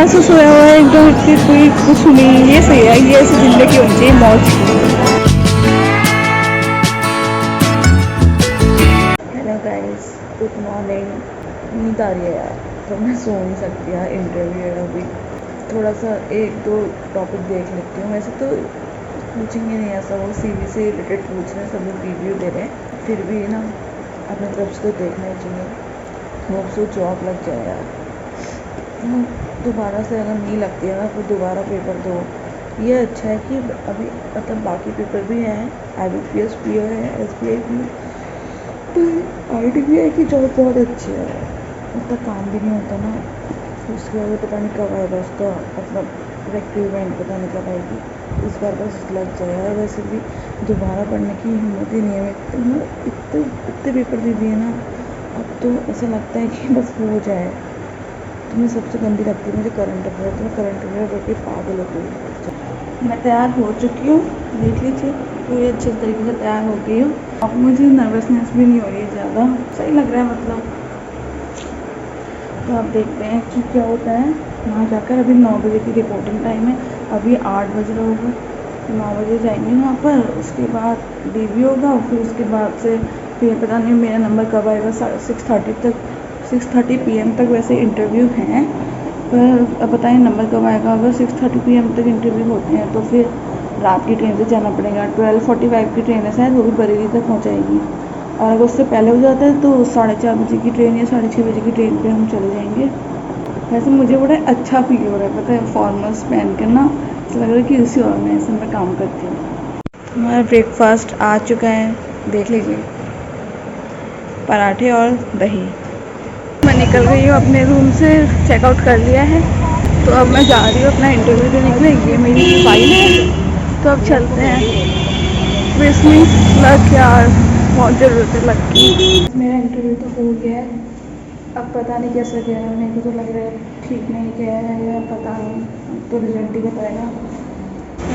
प्यार से सोया हुआ है एकदम, इतनी कोई कुछ नहीं, ये सही है, ये ऐसी जिंदगी होनी चाहिए मौज की। Hello guys, good morning. नींद आ रही है यार, तो मैं सो नहीं सकती यार, इंटरव्यू है अभी। थोड़ा सा एक दो टॉपिक देख लेती हूँ। वैसे तो पूछेंगे नहीं ऐसा, वो सीवी से रिलेटेड पूछ रहे हैं, सब लोग रिव्यू दे रहे हैं, फिर भी ना अपनी तरफ से तो देखना ही चाहिए। होप सो जॉब लग जाए यार। दोबारा से अगर नहीं लगती है ना तो दोबारा पेपर दो। ये अच्छा है कि अभी मतलब बाकी पेपर भी हैं, IBPS भी है, SBI भी, तो ITBI की जॉब बहुत अच्छी है। उतना काम भी नहीं होता ना, फिर उसके बाद पता नहीं कब आएगा उसका मतलब रिक्रूटमेंट, पता नहीं कब आएगी। इस बार बस लग जाएगा। वैसे भी दोबारा पढ़ने की हिम्मत ही नहीं है मेरे, इतने इतने पेपर दे दिए ना, अब तो ऐसा लगता है कि बस हो जाए। तो मैं सबसे गंदी लगती है मुझे करंट अफेयर, तो मैं करंट अफेयर पढ़ के पागल हो गई। मैं तैयार हो चुकी हूँ, देख लीजिए, पूरी अच्छे तरीके से तैयार हो गई हूँ। अब मुझे नर्वसनेस भी नहीं हो रही है ज़्यादा, सही लग रहा है मतलब। तो आप देखते हैं कि क्या होता है वहाँ जाकर। अभी 9 बजे की रिपोर्टिंग टाइम है, अभी 8 बज रहा होगा, 9 बजे जाएंगे वहाँ पर। उसके बाद DV होगा, फिर उसके बाद से फिर पता नहीं मेरा नंबर कब आएगा, 6:30 तक, 6:30 PM तक वैसे इंटरव्यू हैं, पर अब पता नहीं नंबर कब आएगा। अगर 6:30 PM तक इंटरव्यू होते हैं तो फिर रात की ट्रेन से जाना पड़ेगा। 12:45 की ट्रेन है शायद, वो भी बरेली तक पहुँचाएगी। और अगर उससे पहले हो जाता है तो 4:30 बजे की ट्रेन या 6:30 बजे की ट्रेन पे हम चले जाएंगे। वैसे मुझे बड़ा अच्छा फील हो रहा है, पता है, फॉर्मल्स पहन कर ना, ऐसा लग रहा है कि उसी ऑर्गेनाइजेशन में काम करती हूँ। हमारा ब्रेकफास्ट आ चुका है, देख लीजिए, पराठे और दही। मैं निकल गई हूँ अपने रूम से, चेकआउट कर लिया है, तो अब मैं जा रही हूँ अपना इंटरव्यू देने के लिए। ये मेरी फाइल है, तो अब चलते हैं। विश मी लक यार, बहुत ज़रूरत है लक की। मेरा इंटरव्यू तो हो गया है, अब पता नहीं कैसा गया है। मेरे को तो लग रहा है ठीक नहीं गया है, या पता नहीं, अब तो रिजल्ट ही बताएगा।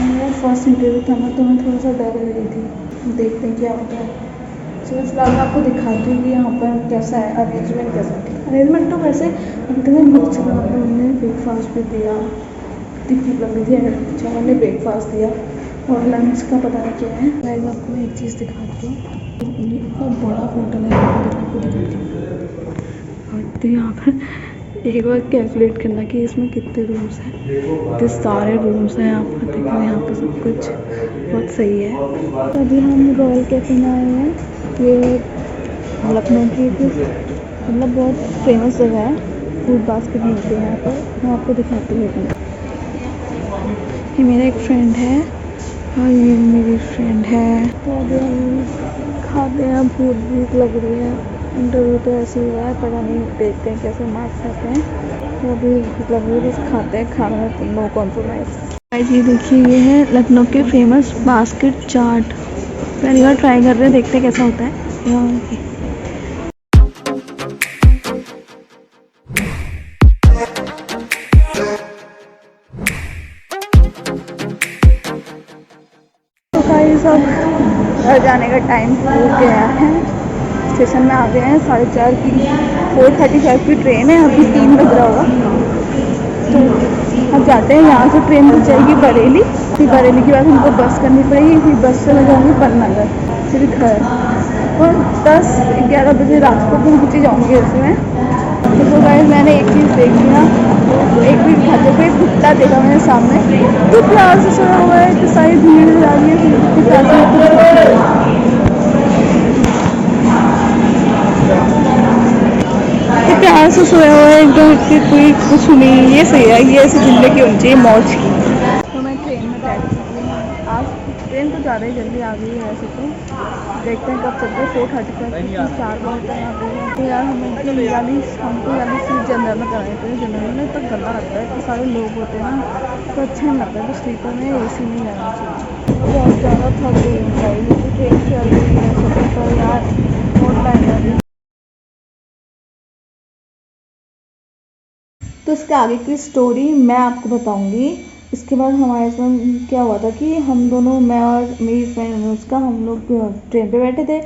मेरा फर्स्ट इंटरव्यू था ना, तो मैं थोड़ा सा डर रही थी, देखते हैं क्या होता है। चलो फिलहाल मैं आपको दिखाती हूँ कि यहाँ पर कैसा है, अरेंजमेंट कैसा है। अरेंजमेंट तो वैसे इतना नीचे उन्होंने ब्रेकफास्ट भी दिया, इतनी लग रही थी अच्छा, उन्होंने ब्रेकफास्ट दिया, और लंच का पता नहीं क्या है। गाइस आपको मैं एक चीज़ दिखाती हूँ, ये इतना बड़ा होटल है, आपको दिखाती हूँ। और तो यहाँ पर एक बार कैलकुलेट करना कि इसमें कितने रूम्स हैं, इतने सारे रूम्स हैं यहाँ पर। देखो यहाँ पर सब कुछ बहुत सही है। तो अभी हम रॉयल कैफ़े में आए हैं, ये लखनऊ की एक मतलब बहुत फेमस जगह है, फूड बास्केट मिलते हैं यहाँ पर। मैं आपको दिखाती हूँ। ये मेरा एक फ्रेंड है और ये मेरी फ्रेंड है। तो अभी हम खाते हैं, भूख लग रही है। इंटरव्यू तो ऐसे ही हुआ है, पता नहीं, देखते हैं कैसे मार्क्स आते हैं। तो अभी भूख लग रही है, बस खाते हैं, खाना में नो कॉम्प्रोमाइज़। ये देखिए, ये है लखनऊ के फेमस बास्केट चाट। पहली बार ट्राई कर रहे हैं, देखते हैं कैसा होता है। तो गाइस अब घर जाने का टाइम हो गया है, स्टेशन में आ गए हैं। 4:30 की 4:35 की ट्रेन है, अभी 3 बज रहा होगा। तो अब जाते हैं, यहाँ से ट्रेन मिल जाएगी बरेली, फिर बरेली के बाद हमको बस करनी पड़ेगी, फिर बस से मैं जाऊँगी बननगर, फिर घर, और 10-11 बजे रात को पहुँच ही जाऊँगी ऐसे में। तो गाइस मैंने एक चीज़ देखी ना, एक भी खाते पे कुत्ता देखा मैंने सामने, तो प्यार से सोया हुआ है, इतनी सारी भीड़ जा रही है, फिर प्यार प्यार से सोया हुआ है एकदम, इतनी कोई कुछ नहीं, ये सही है, ये ऐसी ज़िंदगी होनी चाहिए मौज की। तो मैं ट्रेन में बैठ चुकी हूँ, आज ट्रेन तो ज़्यादा ही जल्दी आ गई है वैसे तो। देखते हैं कब चलते हैं। 4:35 की 4 बजे तक आ गई है। तो यार हमको यानी सीट जनरल में करानी पड़ेगी। जनरल में तो गंदा लगता है, इतने सारे लोग होते हैं ना, तो अच्छा नहीं लगता है। तो स्लीपर में AC नहीं जाना चाहिए। बहुत ज़्यादा थक गई हूँ गाइस, ट्रेन चल रही है सफ़र पर यार, बहुत टाइम लग गया। तो इसके आगे की स्टोरी मैं आपको बताऊंगी। इसके बाद हमारे साथ क्या हुआ था कि हम दोनों, मैं और मेरी फ्रेंड अनुष्का, हम लोग ट्रेन पे बैठे थे।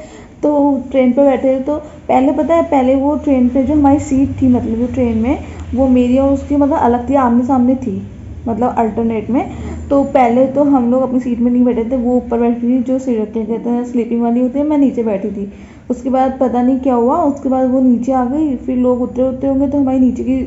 तो ट्रेन पे बैठे थे तो पहले पता है, पहले वो ट्रेन पे जो हमारी सीट थी, मतलब जो ट्रेन में, वो मेरी और उसकी मतलब अलग थी, आमने सामने थी, मतलब अल्टरनेट में। तो पहले तो हम लोग अपनी सीट में नहीं बैठे थे, वो ऊपर बैठी थी जो सीट कहते हैं स्लीपिंग वाली होती है, मैं नीचे बैठी थी। उसके बाद पता नहीं क्या हुआ, उसके बाद वो नीचे आ गई, फिर लोग उतरे उतरे होंगे तो हमारी नीचे की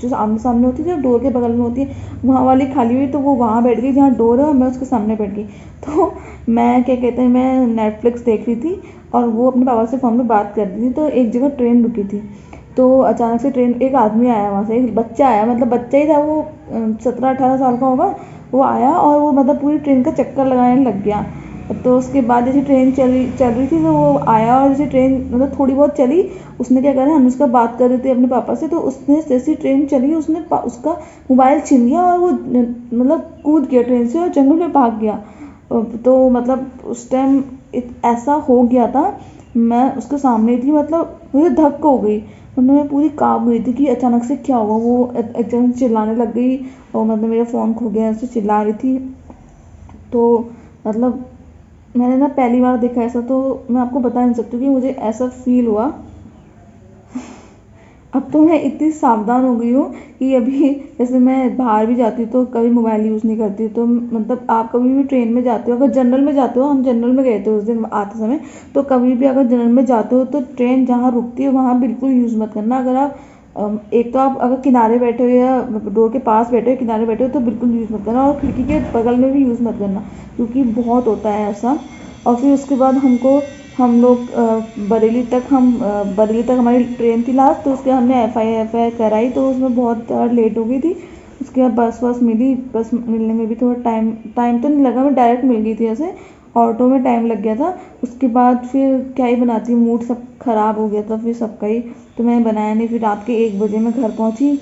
जो आमने सामने होती है, जो डोर के बगल में होती है, वहाँ वाली खाली हुई, तो वो वहाँ बैठ गई जहाँ डोर है और मैं उसके सामने बैठ गई। तो मैं क्या कहते हैं, मैं नेटफ्लिक्स देख रही थी और वो अपने पापा से फ़ोन में बात कर रही थी। तो एक जगह ट्रेन रुकी थी, तो अचानक से ट्रेन, एक आदमी आया वहाँ से, एक बच्चा आया, मतलब बच्चा ही था वो, 17-18 साल का होगा। वो आया और वो मतलब पूरी ट्रेन का चक्कर लगाने लग गया। तो उसके बाद जैसे ट्रेन चल रही थी, तो वो आया और जैसे ट्रेन मतलब थोड़ी बहुत चली, उसने क्या करा, हम उसका बात कर रहे थे अपने पापा से, तो उसने जैसी ट्रेन चली उसने उसका मोबाइल छीन लिया और वो मतलब कूद गया ट्रेन से और जंगल में भाग गया। तो मतलब उस टाइम ऐसा हो गया था, मैं उसके सामने थी, मतलब मुझे धक्क हो गई, मतलब मैं पूरी काँप गई थी कि अचानक से क्या हुआ। वो एकदम चिल्लाने लग गई और मतलब मेरा फ़ोन खो गया, ऐसे चिल्ला रही थी। तो मतलब मैंने ना पहली बार देखा ऐसा, तो मैं आपको बता नहीं सकती कि मुझे ऐसा फ़ील हुआ। अब तो मैं इतनी सावधान हो गई हूँ कि अभी जैसे मैं बाहर भी जाती हूँ तो कभी मोबाइल यूज़ नहीं करती। तो मतलब आप कभी भी ट्रेन में जाते हो, अगर जनरल में जाते हो, हम जनरल में गए थे उस दिन आते समय, तो कभी भी अगर जनरल में जाते हो तो ट्रेन जहाँ रुकती है वहाँ बिल्कुल यूज़ मत करना। अगर आप एक तो आप अगर किनारे बैठे हो या डोर के पास बैठे हो, किनारे बैठे हो, तो बिल्कुल यूज़ मत करना, और खिड़की के बगल में भी यूज़ मत करना, क्योंकि बहुत होता है ऐसा। और फिर उसके बाद हम लोग बरेली तक हमारी ट्रेन थी लास्ट, तो उसके हमने एफ आई आर कराई, तो उसमें बहुत लेट हो गई थी। उसके बाद बस मिली, बस मिलने में भी थोड़ा टाइम तो नहीं लगा, मैं डायरेक्ट मिल गई थी ऐसे, ऑटो में टाइम लग गया था। उसके बाद फिर क्या ही बनाती, मूड सब ख़राब हो गया था फिर सबका ही, तो मैंने बनाया नहीं। फिर रात के 1 बजे मैं घर पहुंची,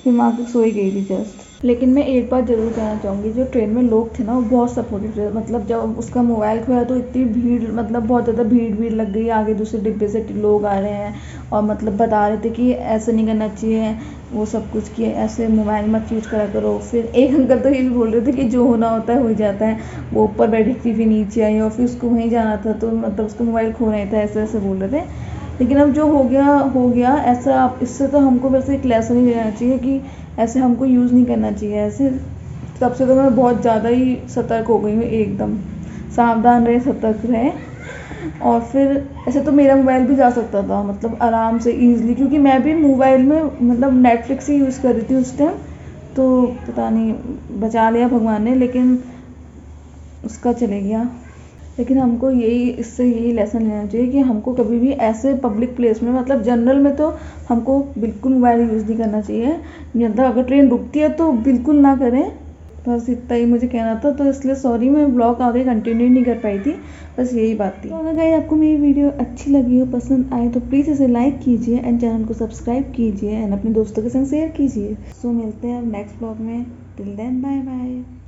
फिर मैं आके सो ही गई थी जस्ट। लेकिन मैं एक बात ज़रूर कहना चाहूँगी, जो ट्रेन में लोग थे ना वो बहुत सपोर्टिव थे। मतलब जब उसका मोबाइल खोया तो इतनी भीड़, मतलब बहुत ज़्यादा भीड़ लग गई, आगे दूसरे डिब्बे से लोग आ रहे हैं और मतलब बता रहे थे कि ऐसा नहीं करना चाहिए, वो सब कुछ कि ऐसे मोबाइल मत यूज़ करा करो। फिर एक अंकल तो ये भी बोल रहे थे कि जो होना होता है हो जाता है, वो ऊपर बैठी थी फिर नीचे आई और फिर उसको वहीं जाना था, तो मतलब उसका मोबाइल खो नहीं था, ऐसे ऐसे बोल रहे थे। लेकिन अब जो हो गया ऐसा, इससे तो हमको वैसे एक लेसन ही लेना चाहिए कि ऐसे हमको यूज़ नहीं करना चाहिए ऐसे। तब से तो मैं बहुत ज़्यादा ही सतर्क हो गई हूँ, एकदम सावधान रहे, सतर्क रहे। और फिर ऐसे तो मेरा मोबाइल भी जा सकता था मतलब आराम से ईज़िली, क्योंकि मैं भी मोबाइल में मतलब नेटफ्लिक्स ही यूज़ कर रही थी उस टाइम। तो पता नहीं बचा लिया भगवान ने, लेकिन उसका चले गया। लेकिन हमको इससे यही लेसन लेना चाहिए कि हमको कभी भी ऐसे पब्लिक प्लेस में, मतलब जनरल में तो हमको बिल्कुल मोबाइल यूज़ नहीं करना चाहिए। मतलब अगर ट्रेन रुकती है तो बिल्कुल ना करें। बस इतना ही मुझे कहना था, तो इसलिए सॉरी मैं ब्लॉग आगे कंटिन्यू नहीं कर पाई थी, बस यही बात थी। तो अगर गाइस आपको मेरी वीडियो अच्छी लगी हो, पसंद आए, तो प्लीज़ इसे लाइक कीजिए एंड चैनल को सब्सक्राइब कीजिए एंड अपने दोस्तों के संग शेयर कीजिए। सो मिलते हैं अब नेक्स्ट ब्लॉग में, टिल देन बाय बाय।